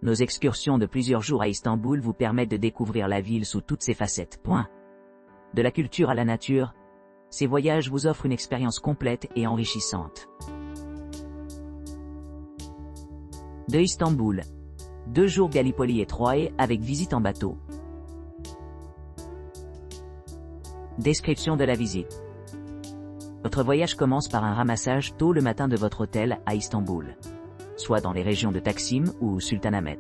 Nos excursions de plusieurs jours à Istanbul vous permettent de découvrir la ville sous toutes ses facettes. De la culture à la nature, ces voyages vous offrent une expérience complète et enrichissante. De Istanbul, 2 jours Gallipoli et Troie avec visite en bateau. Description de la visite. Votre voyage commence par un ramassage tôt le matin de votre hôtel à Istanbul, soit dans les régions de Taksim ou Sultanahmet.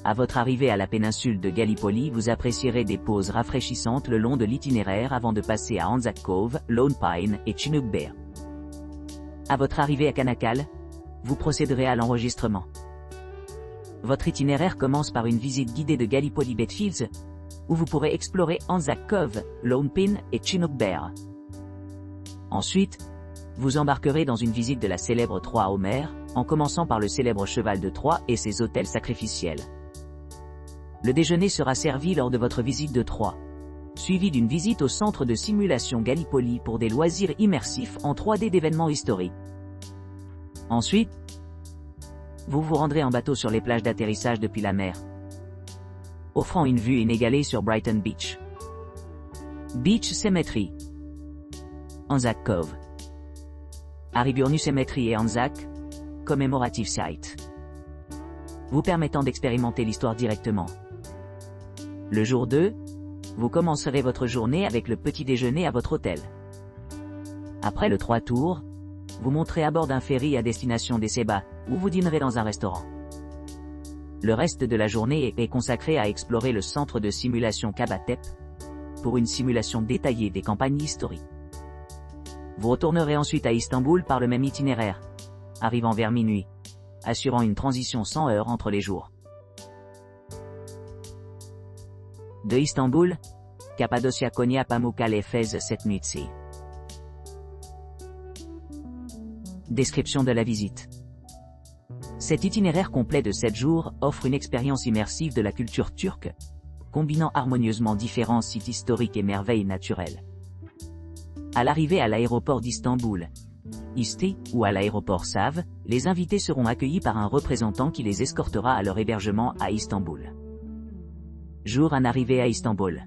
À votre arrivée à la péninsule de Gallipoli, vous apprécierez des pauses rafraîchissantes le long de l'itinéraire avant de passer à Anzac Cove, Lone Pine et Chinook Bay. À votre arrivée à Kanakal, vous procéderez à l'enregistrement. Votre itinéraire commence par une visite guidée de Gallipoli Bedfields, où vous pourrez explorer Anzac Cove, Lone Pine et Chinook Bay. Ensuite, vous embarquerez dans une visite de la célèbre Troie à Homère, en commençant par le célèbre cheval de Troie et ses autels sacrificiels. Le déjeuner sera servi lors de votre visite de Troie, suivi d'une visite au centre de simulation Gallipoli pour des loisirs immersifs en 3D d'événements historiques. Ensuite, vous vous rendrez en bateau sur les plages d'atterrissage depuis la mer, offrant une vue inégalée sur Brighton Beach. Beach Cemetery, Anzac Cove, Ariburnus Cemetery et Anzac Commemorative Site, vous permettant d'expérimenter l'histoire directement. Le jour 2, vous commencerez votre journée avec le petit déjeuner à votre hôtel. Après le 3 tours, vous monterez à bord d'un ferry à destination d'Eceba, où vous dînerez dans un restaurant. Le reste de la journée est consacré à explorer le centre de simulation Kabatep, pour une simulation détaillée des campagnes historiques. Vous retournerez ensuite à Istanbul par le même itinéraire, arrivant vers minuit, assurant une transition sans heurts entre les jours. De Istanbul, Cappadocia Konya Pamukkale Efes Setmutsi. Description de la visite. Cet itinéraire complet de 7 jours offre une expérience immersive de la culture turque, combinant harmonieusement différents sites historiques et merveilles naturelles. À l'arrivée à l'aéroport d'Istanbul, ISTI, ou à l'aéroport SAV, les invités seront accueillis par un représentant qui les escortera à leur hébergement à Istanbul. Jour 1 arrivée à Istanbul.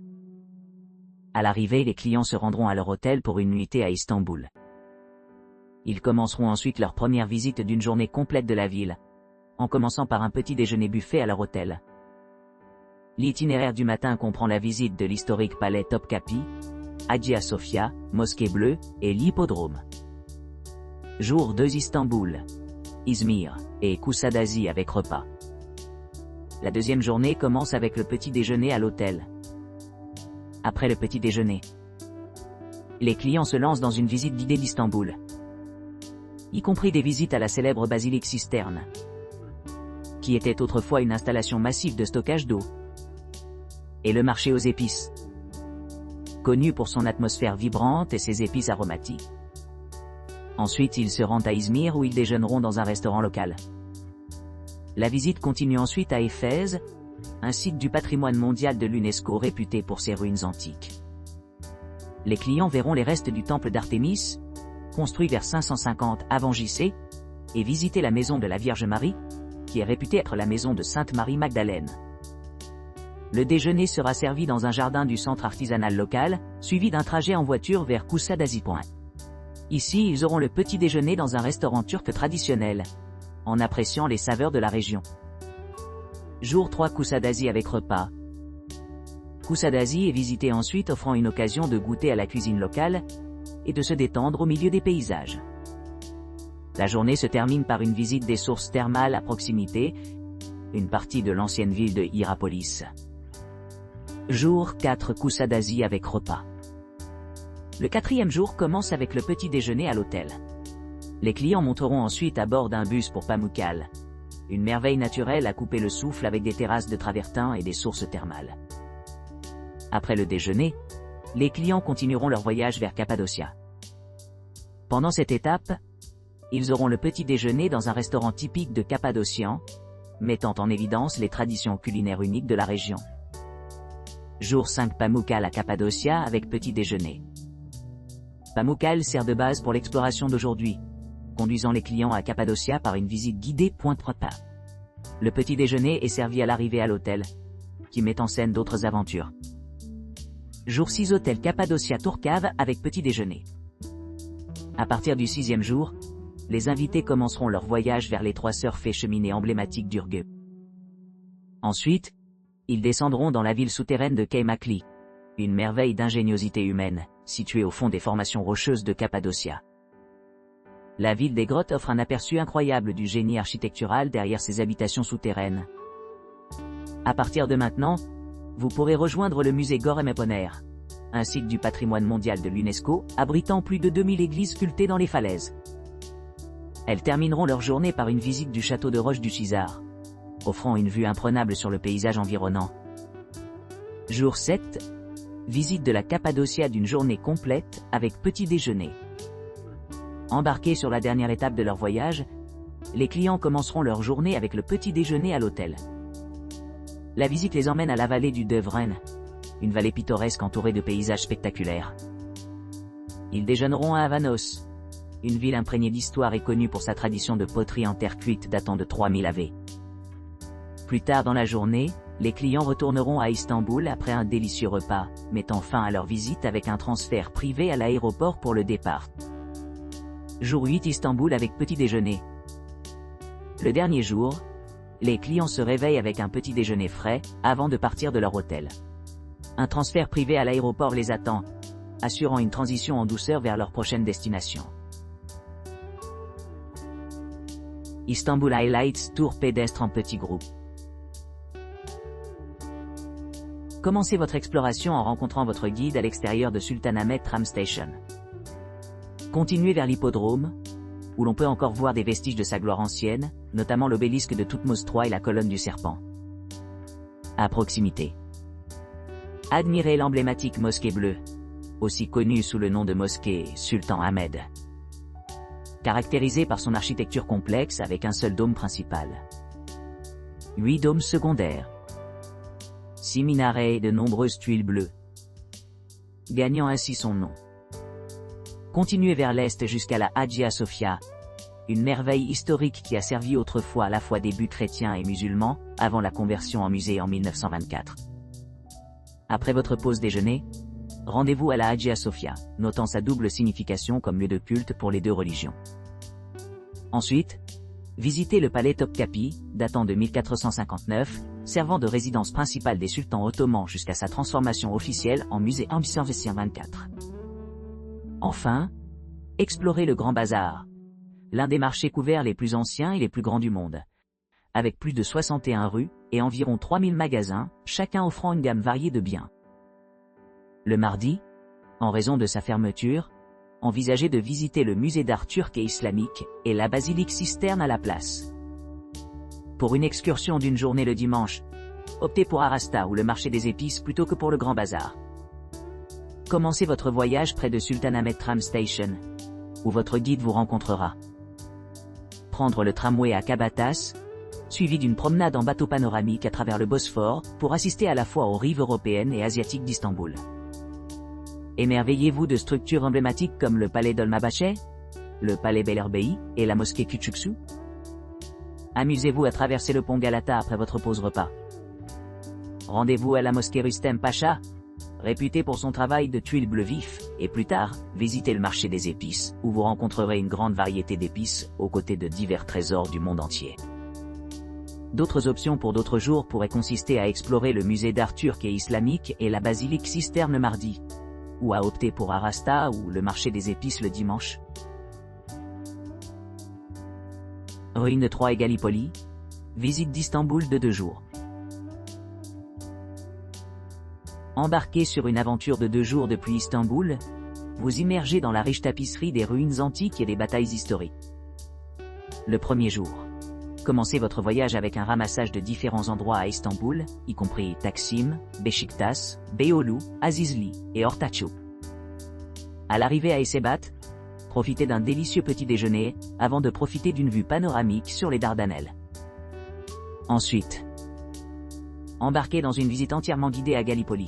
À l'arrivée, les clients se rendront à leur hôtel pour une nuitée à Istanbul. Ils commenceront ensuite leur première visite d'une journée complète de la ville, en commençant par un petit déjeuner buffet à leur hôtel. L'itinéraire du matin comprend la visite de l'historique palais Topkapi, Hagia Sophia, Mosquée Bleue et l'hippodrome. Jour 2 Istanbul, Izmir et Kuşadası avec repas. La deuxième journée commence avec le petit déjeuner à l'hôtel. Après le petit déjeuner, les clients se lancent dans une visite guidée d'Istanbul, y compris des visites à la célèbre basilique cisterne, qui était autrefois une installation massive de stockage d'eau, et le marché aux épices, connu pour son atmosphère vibrante et ses épices aromatiques. Ensuite, ils se rendent à Izmir où ils déjeuneront dans un restaurant local. La visite continue ensuite à Éphèse, un site du patrimoine mondial de l'UNESCO réputé pour ses ruines antiques. Les clients verront les restes du temple d'Artémis, construit vers 550 avant JC, et visiter la maison de la Vierge Marie, qui est réputée être la maison de Sainte Marie Magdalène. Le déjeuner sera servi dans un jardin du centre artisanal local, suivi d'un trajet en voiture vers Kuşadası. Ici, ils auront le petit déjeuner dans un restaurant turc traditionnel, en appréciant les saveurs de la région. Jour 3 Kuşadası avec repas. Kuşadası est visité ensuite, offrant une occasion de goûter à la cuisine locale, et de se détendre au milieu des paysages. La journée se termine par une visite des sources thermales à proximité, une partie de l'ancienne ville de Hierapolis. Jour 4 Kuşadası avec repas. Le 4e jour commence avec le petit déjeuner à l'hôtel. Les clients monteront ensuite à bord d'un bus pour Pamukkale, une merveille naturelle à couper le souffle avec des terrasses de travertin et des sources thermales. Après le déjeuner, les clients continueront leur voyage vers Cappadocia. Pendant cette étape, ils auront le petit déjeuner dans un restaurant typique de Cappadocian, mettant en évidence les traditions culinaires uniques de la région. Jour 5 Pamukkale à Cappadocia avec petit déjeuner. Pamukkale sert de base pour l'exploration d'aujourd'hui, conduisant les clients à Cappadocia par une visite guidée point par point. Le petit déjeuner est servi à l'arrivée à l'hôtel, qui met en scène d'autres aventures. Jour 6, hôtel Cappadocia Tourcave avec petit déjeuner. À partir du 6e jour, les invités commenceront leur voyage vers les 3 sœurs fées cheminées emblématiques d'Urge. Ensuite, ils descendront dans la ville souterraine de Keimakli, une merveille d'ingéniosité humaine, située au fond des formations rocheuses de Cappadocia. La ville des grottes offre un aperçu incroyable du génie architectural derrière ses habitations souterraines. À partir de maintenant, vous pourrez rejoindre le musée Gorem-Eponer, un site du patrimoine mondial de l'UNESCO, abritant plus de 2000 églises sculptées dans les falaises. Elles termineront leur journée par une visite du château de Roche du Chisar, offrant une vue imprenable sur le paysage environnant. Jour 7, visite de la Cappadocia d'une journée complète avec petit déjeuner. Embarqués sur la dernière étape de leur voyage, les clients commenceront leur journée avec le petit déjeuner à l'hôtel. La visite les emmène à la vallée du Devren, une vallée pittoresque entourée de paysages spectaculaires. Ils déjeuneront à Avanos, une ville imprégnée d'histoire et connue pour sa tradition de poterie en terre cuite datant de 3000 AV. Plus tard dans la journée, les clients retourneront à Istanbul après un délicieux repas, mettant fin à leur visite avec un transfert privé à l'aéroport pour le départ. Jour 8, Istanbul avec petit déjeuner. Le dernier jour, les clients se réveillent avec un petit déjeuner frais, avant de partir de leur hôtel. Un transfert privé à l'aéroport les attend, assurant une transition en douceur vers leur prochaine destination. Istanbul Highlights Tour pédestre en petit groupe. Commencez votre exploration en rencontrant votre guide à l'extérieur de Sultanahmet Tram Station. Continuez vers l'hippodrome, où l'on peut encore voir des vestiges de sa gloire ancienne, notamment l'obélisque de Toutmose III et la colonne du serpent. À proximité, admirez l'emblématique mosquée bleue, aussi connue sous le nom de mosquée Sultan Ahmed. Caractérisée par son architecture complexe avec un seul dôme principal. 8 dômes secondaires. 6 minarets et de nombreuses tuiles bleues, gagnant ainsi son nom. Continuez vers l'est jusqu'à la Hagia Sophia, une merveille historique qui a servi autrefois à la fois des buts chrétiens et musulmans, avant la conversion en musée en 1924. Après votre pause déjeuner, rendez-vous à la Hagia Sophia, notant sa double signification comme lieu de culte pour les deux religions. Ensuite, visitez le palais Topkapi, datant de 1459, servant de résidence principale des sultans ottomans jusqu'à sa transformation officielle en musée en 1924. Enfin, explorez le Grand Bazar, l'un des marchés couverts les plus anciens et les plus grands du monde, avec plus de 61 rues et environ 3000 magasins, chacun offrant une gamme variée de biens. Le mardi, en raison de sa fermeture, envisagez de visiter le musée d'art turc et islamique et la basilique cisterne à la place. Pour une excursion d'une journée le dimanche, optez pour Arasta ou le marché des épices plutôt que pour le Grand Bazar. Commencez votre voyage près de Sultanahmet Tram Station, où votre guide vous rencontrera. Prendre le tramway à Kabatas, suivi d'une promenade en bateau panoramique à travers le Bosphore, pour assister à la fois aux rives européennes et asiatiques d'Istanbul. Émerveillez-vous de structures emblématiques comme le palais Dolmabahçe, le palais Beylerbeyi et la mosquée Küçüksu. Amusez-vous à traverser le pont Galata après votre pause repas. Rendez-vous à la mosquée Rüstem Pacha, réputée pour son travail de tuiles bleu vif, et plus tard, visitez le marché des épices, où vous rencontrerez une grande variété d'épices, aux côtés de divers trésors du monde entier. D'autres options pour d'autres jours pourraient consister à explorer le musée d'art turc et islamique et la basilique cisterne le mardi, ou à opter pour Arasta ou le marché des épices le dimanche. Ruines de Troie et Gallipoli, visite d'Istanbul de 2 jours. Embarquez sur une aventure de 2 jours depuis Istanbul, vous immergez dans la riche tapisserie des ruines antiques et des batailles historiques. Le premier jour, commencez votre voyage avec un ramassage de différents endroits à Istanbul, y compris Taksim, Beşiktaş, Beyoğlu, Azizli et Ortaçu. À l'arrivée à Ecebat, profitez d'un délicieux petit déjeuner, avant de profiter d'une vue panoramique sur les Dardanelles. Ensuite, embarquez dans une visite entièrement guidée à Gallipoli,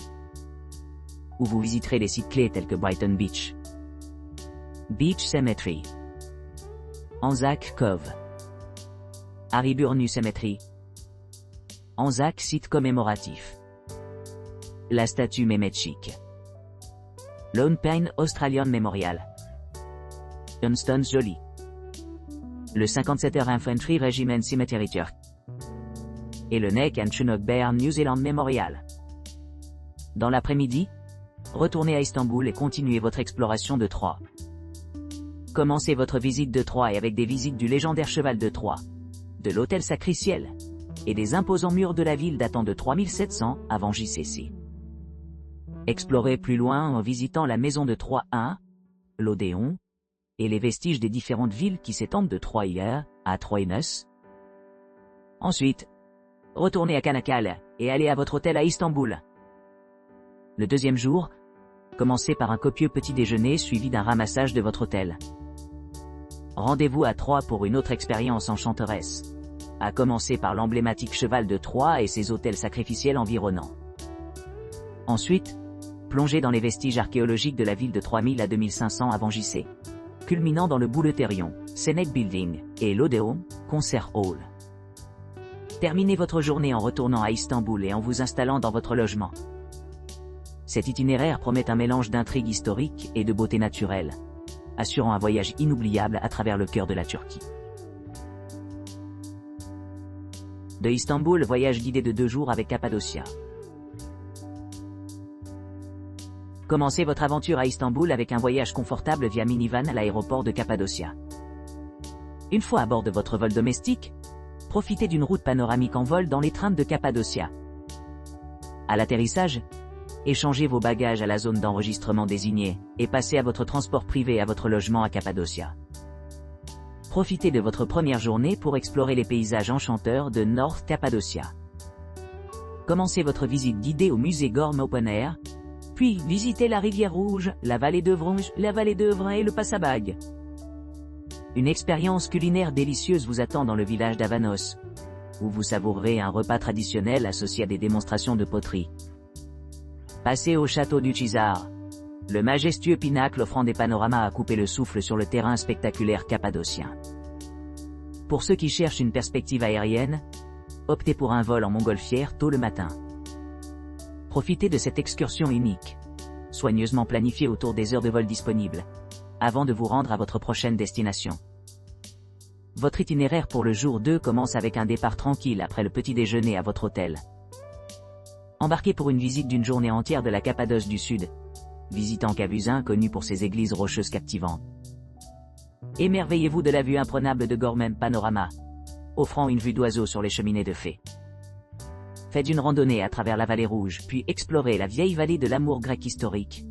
où vous visiterez des sites clés tels que Brighton Beach, Beach Cemetery, Anzac Cove, Arıburnu Cemetery, Anzac, site commémoratif. La statue Mehmet-Chik. Lone Pine Australian Memorial. Johnstone's Jolly. Le 57er Infantry Regiment Cemetery Turk. Et le Neck and Chinook Bear New Zealand Memorial. Dans l'après-midi, retournez à Istanbul et continuez votre exploration de Troie. Commencez votre visite de Troie et avec des visites du légendaire cheval de Troie, de l'hôtel Sacriciel, et des imposants murs de la ville datant de 3700 avant JCC. Explorez plus loin en visitant la maison de Troie 1, l'Odéon, et les vestiges des différentes villes qui s'étendent de Troia à Troinus. Ensuite, retournez à Çanakkale et allez à votre hôtel à Istanbul. Le deuxième jour, commencez par un copieux petit déjeuner suivi d'un ramassage de votre hôtel. Rendez-vous à Troie pour une autre expérience enchanteresse, à commencer par l'emblématique cheval de Troie et ses hôtels sacrificiels environnants. Ensuite, plongez dans les vestiges archéologiques de la ville de 3000 à 2500 avant JC, culminant dans le Bouleuterion, Senate Building, et l'Odéon, Concert Hall. Terminez votre journée en retournant à Istanbul et en vous installant dans votre logement. Cet itinéraire promet un mélange d'intrigue historique et de beauté naturelle, assurant un voyage inoubliable à travers le cœur de la Turquie. De Istanbul, voyage guidé de 2 jours avec Cappadocia. Commencez votre aventure à Istanbul avec un voyage confortable via minivan à l'aéroport de Cappadocia. Une fois à bord de votre vol domestique, profitez d'une route panoramique en vol dans les trains de Cappadocia. À l'atterrissage, échangez vos bagages à la zone d'enregistrement désignée et passez à votre transport privé à votre logement à Cappadocia. Profitez de votre première journée pour explorer les paysages enchanteurs de North Cappadocia. Commencez votre visite guidée au musée Gorm Open Air, puis visitez la rivière Rouge, la vallée d'Evronge, la vallée d'Evrin et le Passabag. Une expérience culinaire délicieuse vous attend dans le village d'Avanos, où vous savourerez un repas traditionnel associé à des démonstrations de poterie. Passez au château du Chisar, le majestueux pinacle offrant des panoramas à couper le souffle sur le terrain spectaculaire cappadocien. Pour ceux qui cherchent une perspective aérienne, optez pour un vol en montgolfière tôt le matin. Profitez de cette excursion unique, soigneusement planifiée autour des heures de vol disponibles, avant de vous rendre à votre prochaine destination. Votre itinéraire pour le jour 2 commence avec un départ tranquille après le petit déjeuner à votre hôtel. Embarquez pour une visite d'une journée entière de la Cappadoce du Sud, visitant Cavusin connu pour ses églises rocheuses captivantes. Émerveillez-vous de la vue imprenable de Gormem Panorama, offrant une vue d'oiseau sur les cheminées de fées. Faites une randonnée à travers la vallée Rouge, puis explorez la vieille vallée de l'amour grec historique,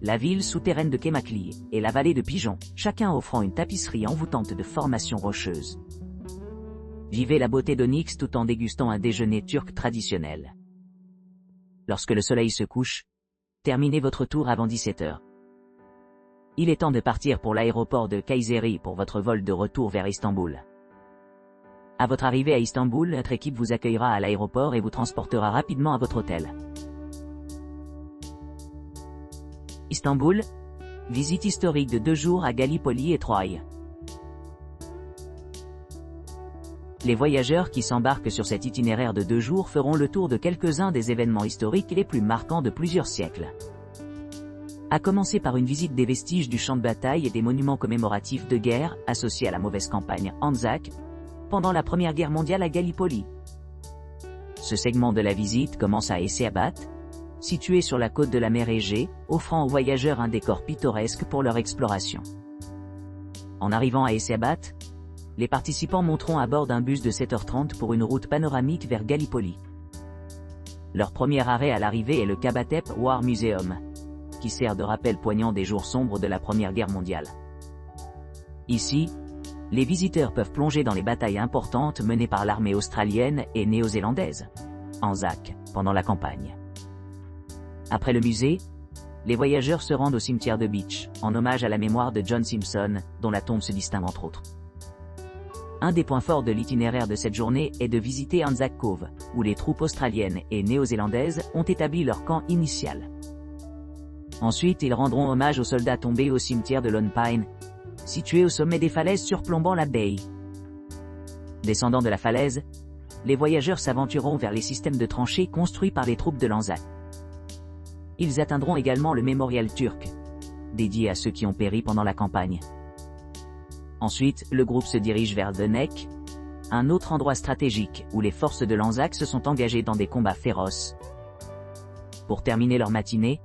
la ville souterraine de Kemakli et la vallée de Pigeon, chacun offrant une tapisserie envoûtante de formations rocheuses. Vivez la beauté d'Onyx tout en dégustant un déjeuner turc traditionnel. Lorsque le soleil se couche, terminez votre tour avant 17 h. Il est temps de partir pour l'aéroport de Kayseri pour votre vol de retour vers Istanbul. À votre arrivée à Istanbul, notre équipe vous accueillera à l'aéroport et vous transportera rapidement à votre hôtel. Istanbul, visite historique de 2 jours à Gallipoli et Troie. Les voyageurs qui s'embarquent sur cet itinéraire de 2 jours feront le tour de quelques-uns des événements historiques les plus marquants de plusieurs siècles. À commencer par une visite des vestiges du champ de bataille et des monuments commémoratifs de guerre associés à la mauvaise campagne Anzac, pendant la Première Guerre mondiale à Gallipoli. Ce segment de la visite commence à Essabat, situé sur la côte de la mer Égée, offrant aux voyageurs un décor pittoresque pour leur exploration. En arrivant à Essabat, les participants monteront à bord d'un bus de 7h30 pour une route panoramique vers Gallipoli. Leur premier arrêt à l'arrivée est le Kabatep War Museum, qui sert de rappel poignant des jours sombres de la Première Guerre mondiale. Ici, les visiteurs peuvent plonger dans les batailles importantes menées par l'armée australienne et néo-zélandaise, Anzac, pendant la campagne. Après le musée, les voyageurs se rendent au cimetière de Beach, en hommage à la mémoire de John Simpson, dont la tombe se distingue entre autres. Un des points forts de l'itinéraire de cette journée est de visiter Anzac Cove, où les troupes australiennes et néo-zélandaises ont établi leur camp initial. Ensuite, ils rendront hommage aux soldats tombés au cimetière de Lone Pine, situé au sommet des falaises surplombant la baie. Descendant de la falaise, les voyageurs s'aventureront vers les systèmes de tranchées construits par les troupes de l'Anzac. Ils atteindront également le mémorial turc, dédié à ceux qui ont péri pendant la campagne. Ensuite, le groupe se dirige vers The Neck, un autre endroit stratégique où les forces de l'Anzac se sont engagées dans des combats féroces. Pour terminer leur matinée,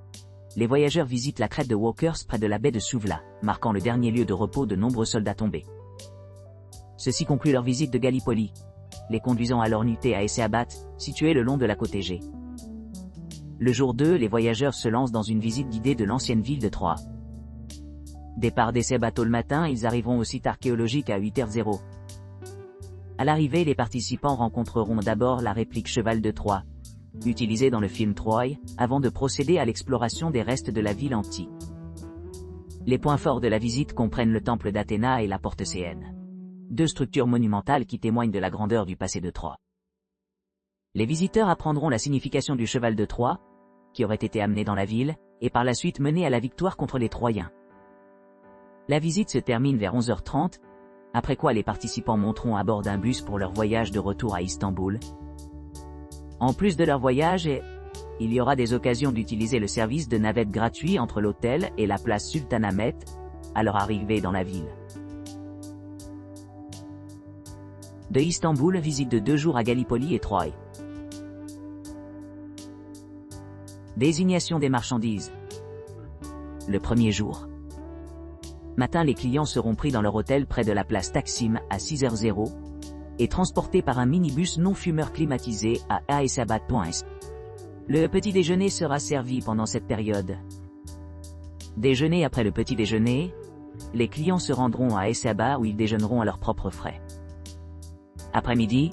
les voyageurs visitent la crête de Walkers près de la baie de Suvla, marquant le dernier lieu de repos de nombreux soldats tombés. Ceci conclut leur visite de Gallipoli, les conduisant à leur nuitée à Essabat, située le long de la côte Égée. Le jour 2, les voyageurs se lancent dans une visite guidée de l'ancienne ville de Troie. Départ d'Essabat tôt le matin, ils arriveront au site archéologique à 8h00. À l'arrivée, les participants rencontreront d'abord la réplique cheval de Troie, utilisée dans le film Troy, avant de procéder à l'exploration des restes de la ville antique. Les points forts de la visite comprennent le temple d'Athéna et la porte Céenne, deux structures monumentales qui témoignent de la grandeur du passé de Troie. Les visiteurs apprendront la signification du cheval de Troie, qui aurait été amené dans la ville, et par la suite mené à la victoire contre les Troyens. La visite se termine vers 11h30, après quoi les participants monteront à bord d'un bus pour leur voyage de retour à Istanbul. En plus de leur voyage, il y aura des occasions d'utiliser le service de navette gratuit entre l'hôtel et la place Sultanahmet, à leur arrivée dans la ville. De Istanbul, visite de 2 jours à Gallipoli et Troie. Désignation des marchandises. Le premier jour. Matin, les clients seront pris dans leur hôtel près de la place Taksim à 6h00 et transportés par un minibus non-fumeur climatisé à Essabat.s. Le petit déjeuner sera servi pendant cette période. Déjeuner. Après le petit déjeuner, les clients se rendront à Essabat où ils déjeuneront à leurs propres frais. Après-midi,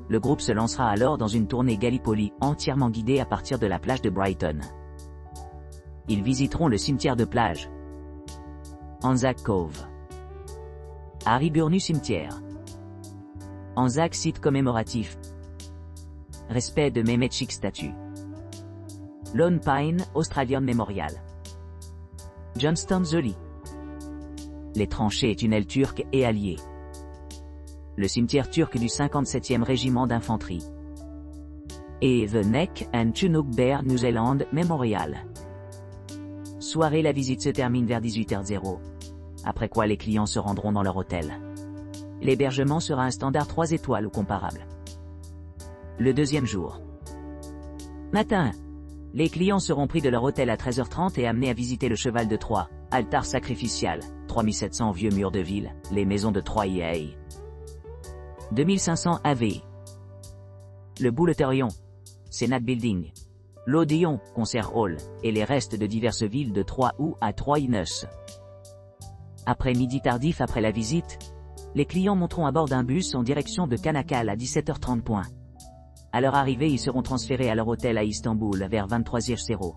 le groupe se lancera alors dans une tournée Gallipoli entièrement guidée à partir de la plage de Brighton. Ils visiteront le cimetière de plage, Anzac Cove, Hariburnus cimetière, Anzac site commémoratif, respect de Mehmet Chik statue, Lone Pine Australian Memorial, Johnstone Zoli, les tranchées et tunnels turcs et alliés, le cimetière turc du 57e régiment d'infanterie, et The Neck and Chinook Bear New Zealand Memorial. Soirée. La visite se termine vers 18h00, après quoi les clients se rendront dans leur hôtel. L'hébergement sera un standard 3 étoiles ou comparable. Le deuxième jour. Matin. Les clients seront pris de leur hôtel à 13h30 et amenés à visiter le cheval de Troie, altar sacrificial, 3700 vieux murs de ville, les maisons de Troie et 2500 AV. Le Bouleuterion, Senate Building, l'Odéon, Concert Hall, et les restes de diverses villes de Troie ou à Troyes. Après midi tardif. Après la visite, les clients monteront à bord d'un bus en direction de Canakkal à 17h30. À leur arrivée, ils seront transférés à leur hôtel à Istanbul vers 23h00.